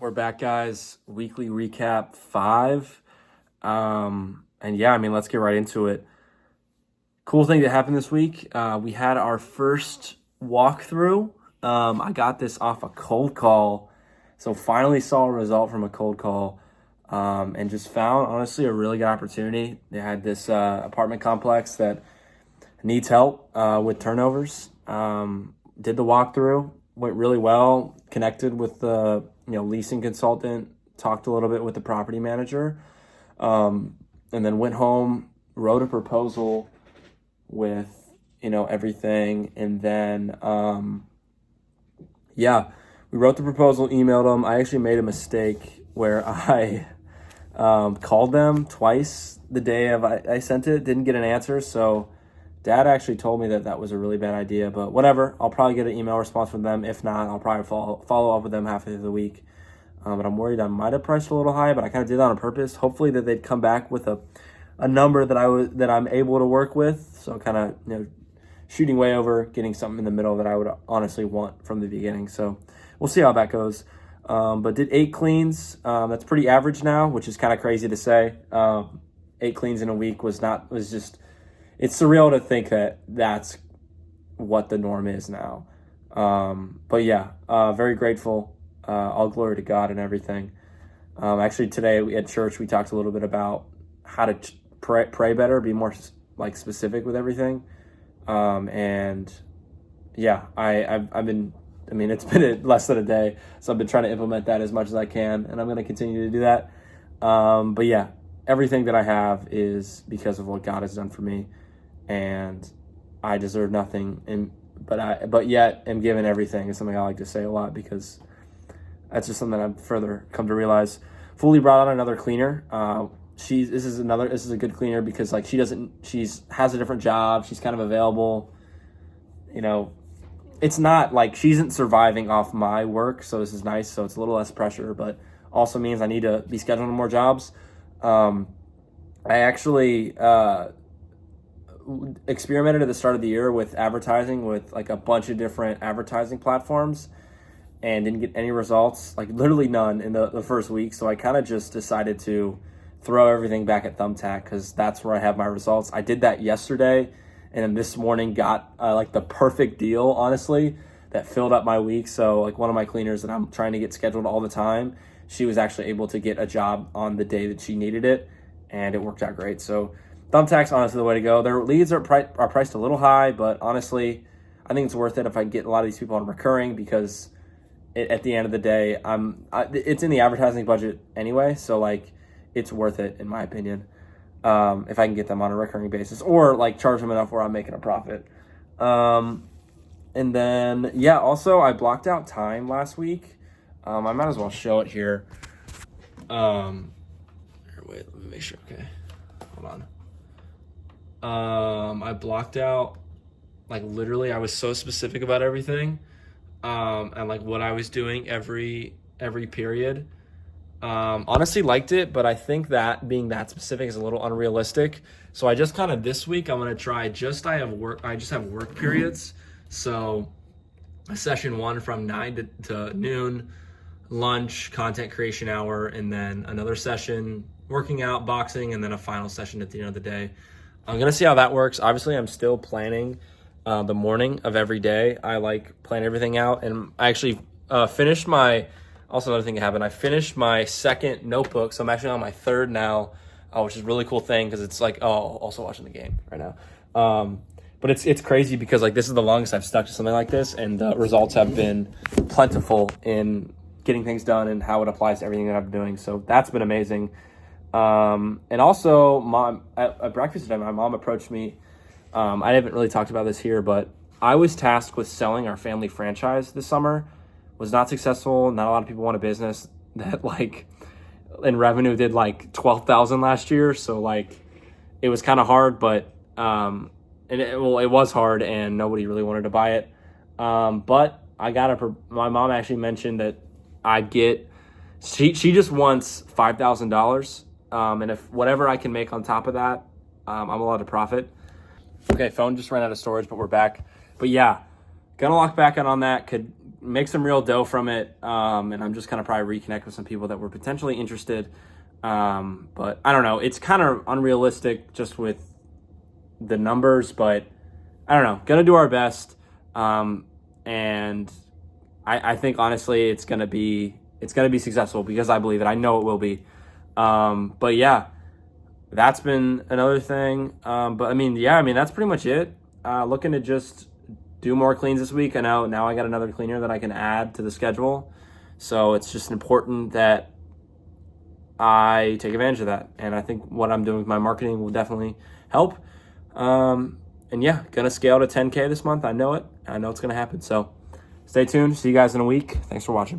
We're back, guys. Weekly recap 5. And yeah, let's get right into it. Cool thing that happened this week. We had our first walkthrough. I got this off a cold call. So finally saw a result from a cold call. And just found, honestly, a really good opportunity. They had this apartment complex that needs help with turnovers. Did the walkthrough, went really well, connected with the leasing consultant, talked a little bit with the property manager, and then went home, wrote a proposal with everything, and then we wrote the proposal, emailed them. I actually made a mistake where I called them twice the day I sent it, didn't get an answer, so Dad actually told me that was a really bad idea, but whatever. I'll probably get an email response from them. If not, I'll probably follow up with them halfway through the week. But I'm worried I might have priced a little high, but I kind of did that on purpose. Hopefully that they'd come back with a number that I'm able to work with. So kind of shooting way over, getting something in the middle that I would honestly want from the beginning. So we'll see how that goes. But did 8 cleans. That's pretty average now, which is kind of crazy to say. 8 cleans in a week was just. It's surreal to think that that's what the norm is now. But yeah, very grateful. All glory to God and everything. Actually, today at church, we talked a little bit about how to pray better, be more specific with everything. And yeah, I've been, it's been less than a day, so I've been trying to implement that as much as I can, and I'm going to continue to do that. But yeah, everything that I have is because of what God has done for me. And I deserve nothing, but yet am given everything is something I like to say a lot because that's just something I've further come to realize. Fully brought on another cleaner. This is a good cleaner because she has a different job. She's kind of available. It's not like she isn't surviving off my work, so this is nice. So it's a little less pressure, but also means I need to be scheduled on more jobs. I actually experimented at the start of the year with advertising with a bunch of different advertising platforms and didn't get any results, literally none in the first week. So I kind of just decided to throw everything back at Thumbtack because that's where I have my results. I did that yesterday and then this morning got the perfect deal, honestly, that filled up my week. So one of my cleaners that I'm trying to get scheduled all the time, she was actually able to get a job on the day that she needed it, and it worked out great. So Thumbtack's honestly the way to go. Their leads are priced a little high, but honestly, I think it's worth it if I get a lot of these people on recurring because at the end of the day, it's in the advertising budget anyway, so it's worth it in my opinion if I can get them on a recurring basis or charge them enough where I'm making a profit. And then also I blocked out time last week. I might as well show it here. Wait, let me make sure. Okay, hold on. I blocked out literally I was so specific about everything and what I was doing every period. Honestly liked it, but I think that being that specific is a little unrealistic. So I just kind of this week I'm going to try I just have work periods. So session 1 from 9 to noon, lunch, content creation hour, and then another session working out, boxing, and then a final session at the end of the day. I'm going to see how that works. Obviously, I'm still planning the morning of every day. I plan everything out. And I actually finished also another thing that happened, I finished my second notebook. So I'm actually on my third now, which is a really cool thing because it's also watching the game right now. But it's crazy because this is the longest I've stuck to something like this. And the results have been plentiful in getting things done and how it applies to everything that I'm doing. So that's been amazing. And also mom at breakfast today, my mom approached me. I haven't really talked about this here, but I was tasked with selling our family franchise this summer. Was not successful. Not a lot of people want a business that in revenue did 12,000 last year. So it was kind of hard, but it was hard and nobody really wanted to buy it. But my mom actually mentioned that she just wants $5,000. And if whatever I can make on top of that, I'm allowed to profit. Okay, phone just ran out of storage, but we're back. But yeah, gonna lock back in on that. Could make some real dough from it. And I'm just gonna probably reconnect with some people that were potentially interested. But I don't know. It's kind of unrealistic just with the numbers, but I don't know. Gonna do our best. And I think honestly it's gonna be successful because I believe it. I know it will be. But yeah, that's been another thing. But I mean, that's pretty much it. Looking to just do more cleans this week. I know now I got another cleaner that I can add to the schedule. So it's just important that I take advantage of that. And I think what I'm doing with my marketing will definitely help. And yeah, gonna scale to 10K this month. I know it. I know it's gonna happen. So stay tuned. See you guys in a week. Thanks for watching.